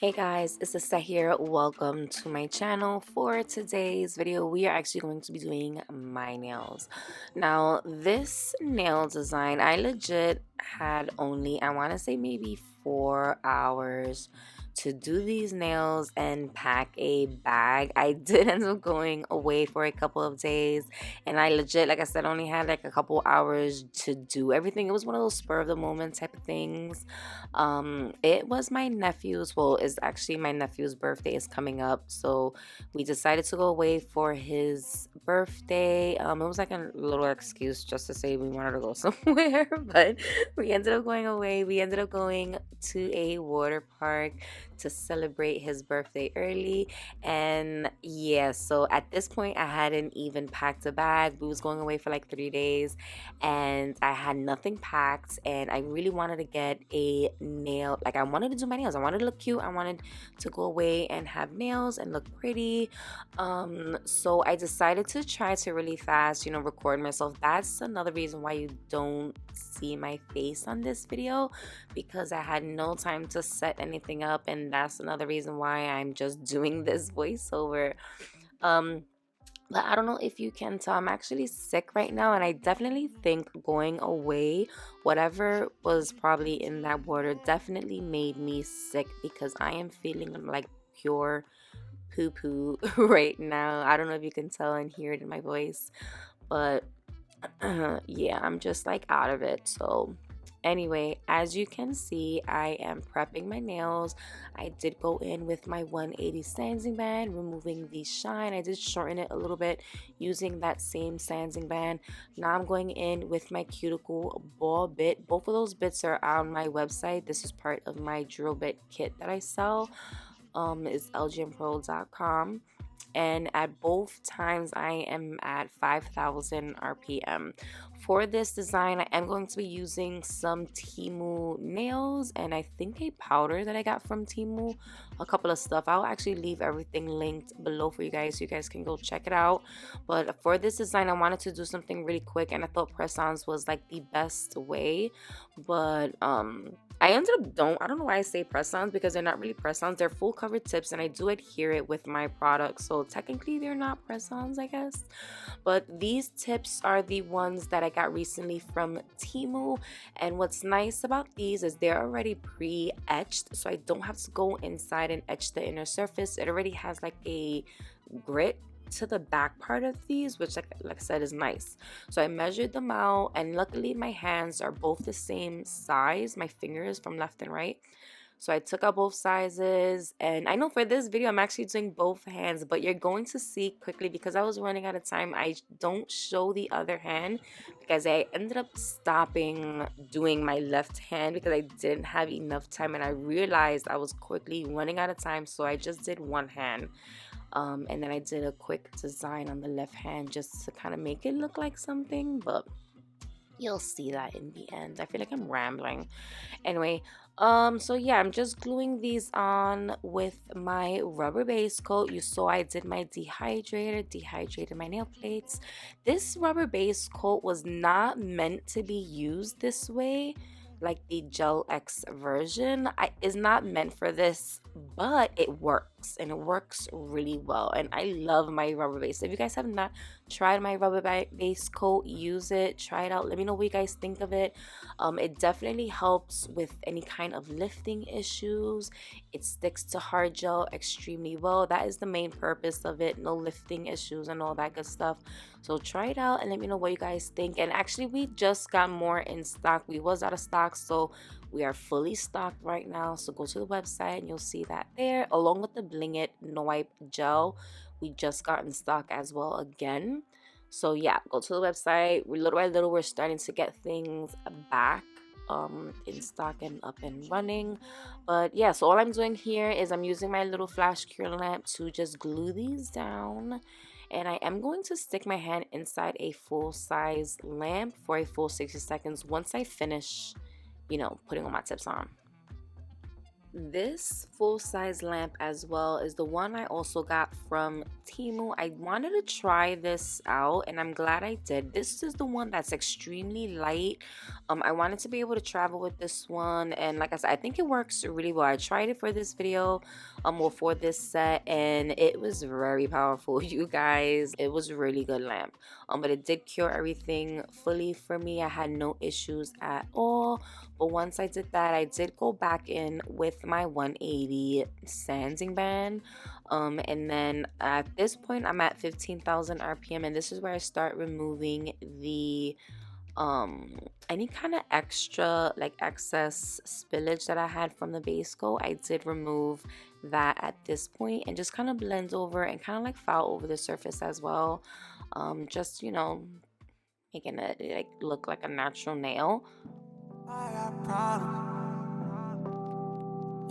Hey guys, it's Lissette here. Welcome to my channel. For today's video, we are actually going to be doing my nails. Now, this nail design, I legit had only, I want to say maybe 4 hours to do these nails and pack a bag. I did end up going away for a couple of days, and I legit, like I said, only had like a couple hours to do everything. It was one of those spur of the moment type of things. It was my nephew's, well, it's actually my nephew's birthday is coming up, so we decided to go away for his birthday. It was like a little excuse just to say we wanted to go somewhere, but we ended up going away. We ended up going to a water park to celebrate his birthday early. And yeah, so at this point I hadn't even packed a bag. We was going away for like 3 days and I had nothing packed, and I really wanted to get a nail, like I wanted to do my nails. I wanted to look cute. I wanted to go away and have nails and look pretty. So I decided to try to really fast, record myself. That's another reason why you don't see my face on this video, because I had no time to set anything up, and that's another reason why I'm just doing this voiceover. But I don't know if you can tell, I'm actually sick right now, and I definitely think going away, whatever was probably in that water, definitely made me sick, because I am feeling like pure poo poo right now. I don't know if you can tell and hear it in my voice, but yeah, I'm just like out of it. So anyway, as you can see, I am prepping my nails. I did go in with my 180 sanding band, removing the shine. I did shorten it a little bit using that same sanding band. Now I'm going in with my cuticle ball bit. Both of those bits are on my website. This is part of my drill bit kit that I sell. Is lgmpro.com, and at both times I am at 5,000 RPM. For this design, I am going to be using some Temu nails and I think a powder that I got from Temu, a couple of stuff. I'll actually leave everything linked below for you guys so you guys can go check it out. But for this design, I wanted to do something really quick, and I thought press-ons was like the best way. But I ended up I don't know why I say press-ons, because they're not really press-ons. They're full cover tips, and I do adhere it with my product, so technically they're not press-ons, I guess. But these tips are the ones that I got recently from Temu, and what's nice about these is they're already pre-etched, so I don't have to go inside and etch the inner surface. It already has like a grit to the back part of these, which like I said is nice. So I measured them out, and luckily my hands are both the same size, my fingers from left and right. So I took out both sizes, and I know for this video I'm actually doing both hands, but you're going to see quickly, because I was running out of time, I don't show the other hand because I ended up stopping doing my left hand because I didn't have enough time, and I realized I was quickly running out of time, so I just did one hand. And then I did a quick design on the left hand just to kind of make it look like something, but you'll see that in the end. I feel like I'm rambling. Anyway, so yeah, I'm just gluing these on with my rubber base coat. You saw I did my dehydrated my nail plates. This rubber base coat was not meant to be used this way. Like the Gel X version is not meant for this, but it works, and it works really well, and I love my rubber base. If you guys have not tried my rubber base coat, use it, try it out, let me know what you guys think of it. It definitely helps with any kind of lifting issues. It sticks to hard gel extremely well. That is the main purpose of it, no lifting issues and all that good stuff. So try it out and let me know what you guys think. And actually, we just got more in stock. We was out of stock, so we are fully stocked right now. So go to the website and you'll see that there, along with the Bling It No Wipe Gel. We just got in stock as well again. So yeah, go to the website. Little by little, we're starting to get things back in stock and up and running. But yeah, so all I'm doing here is I'm using my little flash cure lamp to just glue these down. And I am going to stick my hand inside a full-size lamp for a full 60 seconds once I finish, putting all my tips on. This full-size lamp as well is the one I also got from Temu. I wanted to try this out and I'm glad I did. This is the one that's extremely light. I wanted to be able to travel with this one, and like I said, I think it works really well. I tried it for this video, well, for this set, and it was very powerful, you guys. It was a really good lamp. But it did cure everything fully for me. I had no issues at all. But once I did that, I did go back in with my 180 sanding band. And then at this point, I'm at 15,000 RPM, and this is where I start removing the any kind of extra, like excess spillage that I had from the base coat. I did remove that at this point and just kind of blend over and kind of like foul over the surface as well. Just, you know, making it like look like a natural nail. I got problems.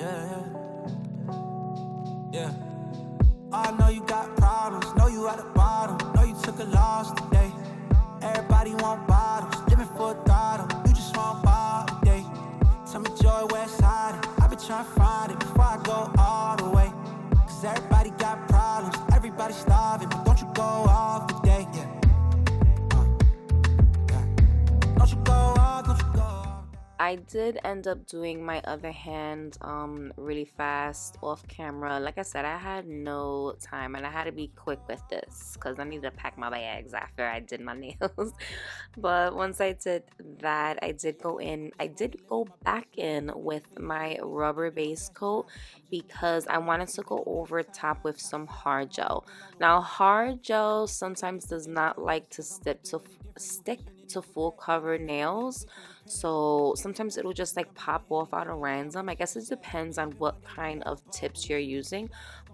Yeah, yeah, yeah. I know you got problems. Know you at the bottom. Know you took a loss today. Everybody want bottles. Living for a throttle. You just want ball today. Tell me joy, west side. I've been trying to find it before I go all the way. Cause everybody got problems. Everybody starving. But don't you go off today. Yeah. Don't you go off, don't you go off. I did end up doing my other hand really fast off camera. Like I said, I had no time and I had to be quick with this because I needed to pack my bags after I did my nails. But once I did that, I did go back in with my rubber base coat because I wanted to go over top with some hard gel. Now hard gel sometimes does not like to stick to full cover nails, so sometimes it'll just like pop off out of random. I guess it depends on what kind of tips you're using,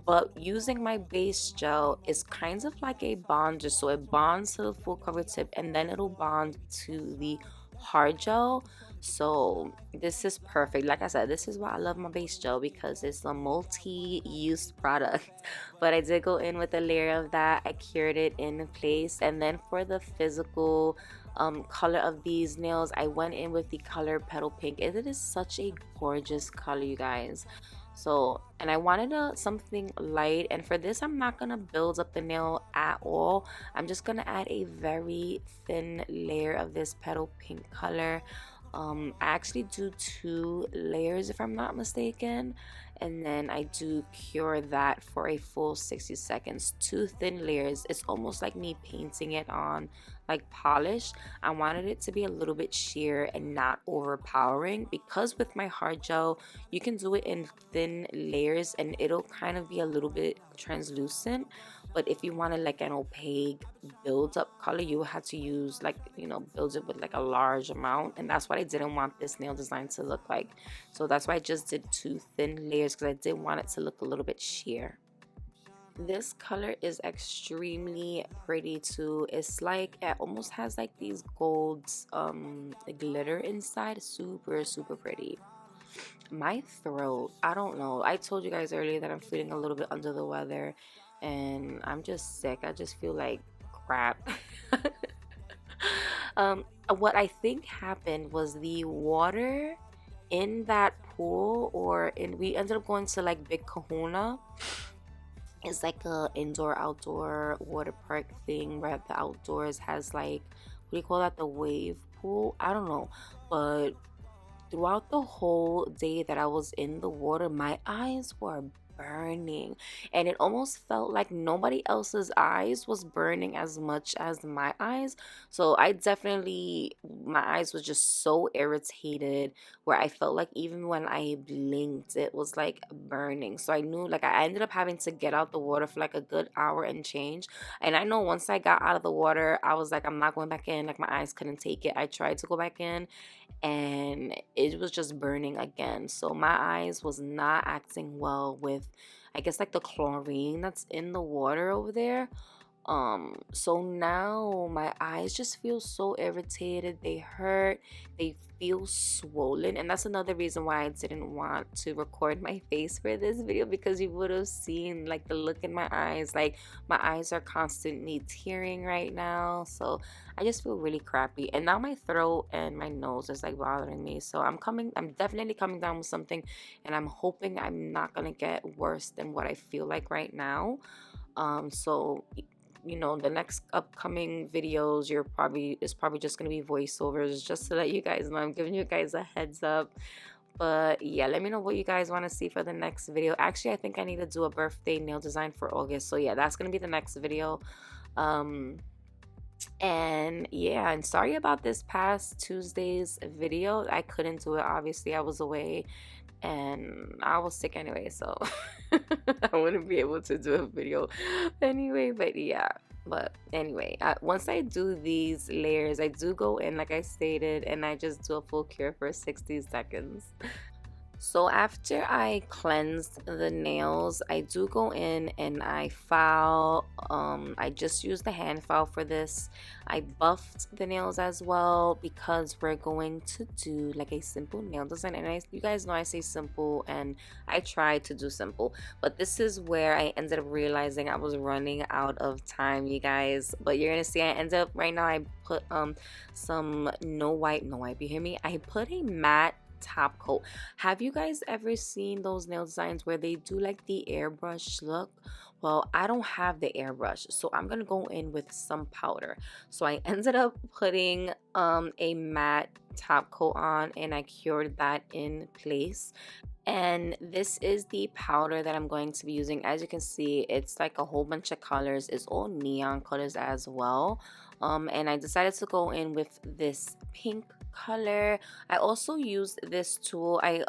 but using my base gel is kind of like a bonder, so it bonds to the full cover tip and then it'll bond to the hard gel. So this is perfect. Like I said, this is why I love my base gel, because it's a multi-use product. But I did go in with a layer of that. I cured it in place, and then for the physical color of these nails, I went in with the color Petal Pink. It is such a gorgeous color, you guys. So, and I wanted something light, and for this I'm not gonna build up the nail at all. I'm just gonna add a very thin layer of this Petal Pink color. I actually do 2 layers if I'm not mistaken, and then I do cure that for a full 60 seconds. 2 thin layers. It's almost like me painting it on like polish. I wanted it to be a little bit sheer and not overpowering, because with my hard gel you can do it in thin layers and it'll kind of be a little bit translucent. But if you wanted like an opaque build up color, you would have to use, like, you know, build it with like a large amount, and that's what I didn't want this nail design to look like. So that's why I just did 2 thin layers, because I did want it to look a little bit sheer. This color is extremely pretty too. It's like it almost has like these golds glitter inside. Super pretty. My throat, I don't know, I told you guys earlier that I'm feeling a little bit under the weather and I'm just sick. I just feel like crap. What I think happened was the water in that pool, we ended up going to like Big Kahuna. It's like a indoor outdoor water park thing where the outdoors has like, what do you call that, the wave pool, I don't know. But throughout the whole day that I was in the water, my eyes were burning, and it almost felt like nobody else's eyes was burning as much as my eyes. So my eyes was just so irritated, where I felt like even when I blinked it was like burning. So I knew, like, I ended up having to get out the water for like a good hour and change. And I know once I got out of the water, I was like, I'm not going back in. Like, my eyes couldn't take it. I tried to go back in and it was just burning again. So my eyes was not acting well with, I guess, like the chlorine that's in the water over there. So now my eyes just feel so irritated. They hurt, they feel swollen, and that's another reason why I didn't want to record my face for this video, because you would have seen like the look in my eyes. Like my eyes are constantly tearing right now, so I just feel really crappy. And now my throat and my nose is like bothering me, so I'm definitely coming down with something, and I'm hoping I'm not gonna get worse than what I feel like right now. So you know, the next upcoming videos is probably just gonna be voiceovers, just to let you guys know. I'm giving you guys a heads up. But yeah, let me know what you guys want to see for the next video. Actually, I think I need to do a birthday nail design for August, so yeah, that's gonna be the next video. And yeah, and sorry about this past Tuesday's video. I couldn't do it, obviously I was away and I was sick anyway, so I wouldn't be able to do a video anyway. But yeah, but anyway, once I do these layers, I do go in like I stated, and I just do a full cure for 60 seconds. So after I cleansed the nails, I do go in and I file. I just use the hand file for this. I buffed the nails as well because we're going to do like a simple nail design. And you guys know I say simple, and I try to do simple. But this is where I ended up realizing I was running out of time, you guys. But you're gonna see I ended up right now. I put some no wipe, you hear me? I put a matte top coat. Have you guys ever seen those nail designs where they do like the airbrush look? Well, I don't have the airbrush, so I'm gonna go in with some powder. So I ended up putting a matte top coat on, and I cured that in place. And this is the powder that I'm going to be using. As you can see, it's like a whole bunch of colors. It's all neon colors as well. And I decided to go in with this pink color. I also used this tool. I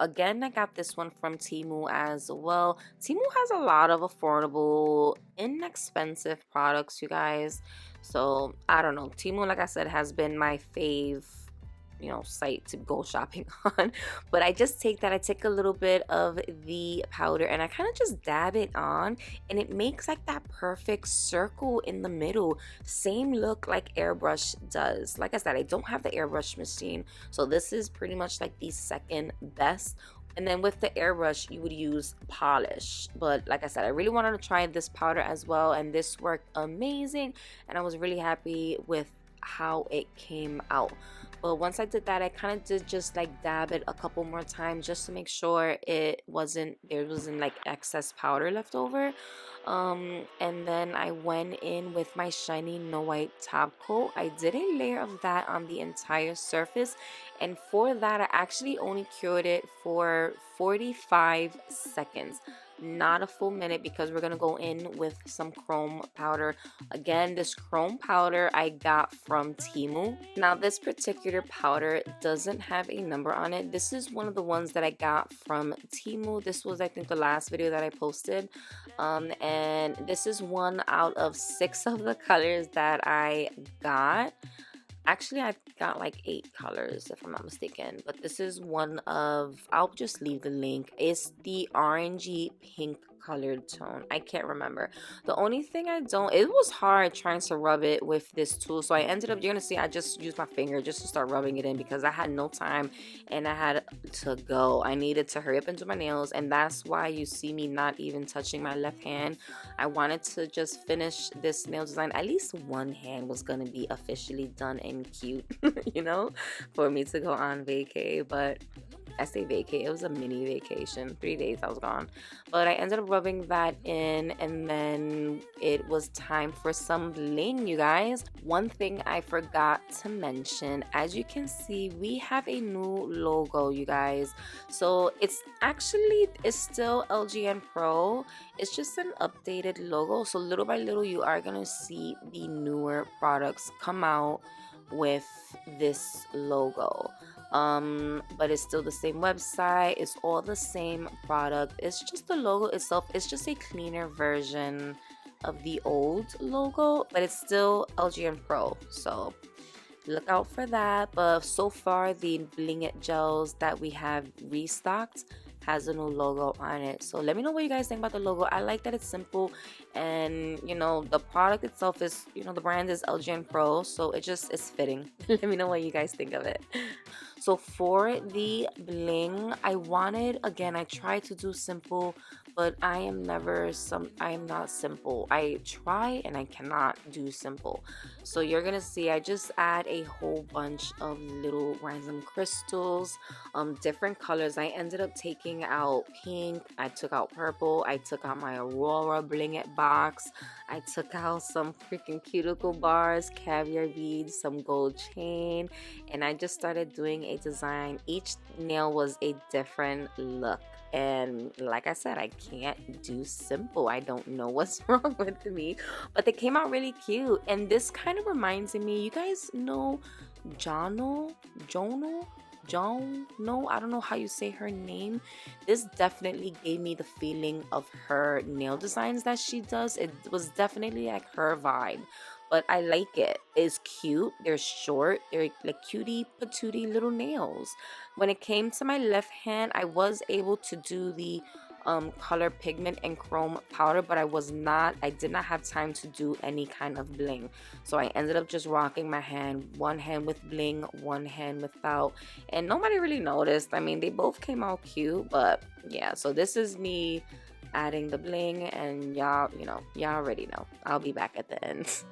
got this one from Temu as well. Temu has a lot of affordable, inexpensive products, you guys. So I don't know, Temu, like I said, has been my fave, you know, site to go shopping on. But I just take a little bit of the powder and I kind of just dab it on, and it makes like that perfect circle in the middle. Same look like airbrush does. Like I said, I don't have the airbrush machine, so this is pretty much like the second best. And then with the airbrush, you would use polish. But like I said, I really wanted to try this powder as well, and this worked amazing, and I was really happy with how it came out. But once I did that, I kind of did just like dab it a couple more times just to make sure there wasn't like excess powder left over. And then I went in with my shiny no white top coat. I did a layer of that on the entire surface, and for that I actually only cured it for 45 seconds, not a full minute, because we're gonna go in with some chrome powder. Again, this chrome powder I got from Temu. Now this particular powder doesn't have a number on it. This is one of the ones that I got from Temu. This was, I think, the last video that I posted, and this is one out of 6 of the colors that I got. Actually, I've got like 8 colors if I'm not mistaken, but this is one of, I'll just leave the link. It's the orangey pink colored tone. I can't remember. The only thing it was hard trying to rub it with this tool, so I ended up, you're gonna see I just used my finger just to start rubbing it in because I had no time and I had to go. I needed to hurry up and do my nails, and that's why you see me not even touching my left hand. I wanted to just finish this nail design. At least one hand was gonna be officially done and cute, you know, for me to go on vacay. But I say vacay, it was a mini vacation, 3 days I was gone. But I ended up rubbing that in, and then it was time for some bling, you guys. One thing I forgot to mention, as you can see, we have a new logo, you guys. So it's still LGN Pro. It's just an updated logo. So little by little, you are gonna see the newer products come out with this logo. But it's still the same website, it's all the same product. It's just the logo itself, it's just a cleaner version of the old logo, but it's still LGN Pro, so look out for that. But so far, the Bling It gels that we have restocked has a new logo on it. So let me know what you guys think about the logo. I like that it's simple and you know the product itself is, you know, the brand is LGN Pro, so it just is fitting. Let me know what you guys think of it. So for the bling, I wanted, again, I tried to do simple, but I am not simple. I try and I cannot do simple. So you're gonna see I just add a whole bunch of little random crystals, different colors. I ended up taking out pink, I took out purple, I took out my Aurora bling it box, I took out some freaking cuticle bars, caviar beads, some gold chain, and I just started doing a design. Each nail was a different look. And like I said, I can't do simple. I don't know what's wrong with me, but they came out really cute. And this kind of reminds me, you guys know Jono, no, I don't know how you say her name. This definitely gave me the feeling of her nail designs that she does. It was definitely like her vibe, but I like it. It's cute. They're short. They're like cutie patootie little nails. When it came to my left hand, I was able to do the color pigment and chrome powder, but I did not have time to do any kind of bling. So I ended up just rocking my hand, one hand with bling, one hand without, and nobody really noticed. I mean, they both came out cute, but yeah, so this is me adding the bling, and y'all, you know, y'all already know. I'll be back at the end.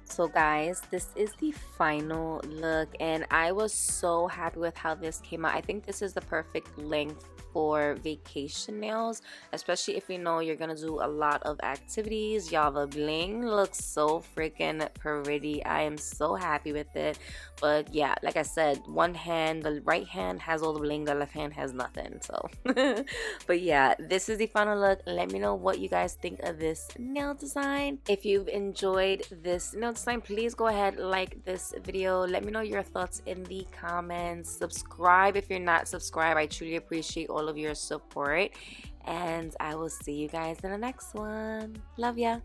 So guys, this is the final look, and I was so happy with how this came out. I think this is the perfect length for vacation nails, especially if you know you're gonna do a lot of activities. Y'all, the bling looks so freaking pretty. I am so happy with it. But yeah, like I said, one hand, the right hand has all the bling, the left hand has nothing. So but yeah, this is the final look. Let me know what you guys think of this nail design. If you've enjoyed this nail design, please go ahead, like this video. Let me know your thoughts in the comments. Subscribe if you're not subscribed. I truly appreciate all of your support, and I will see you guys in the next one. Love ya.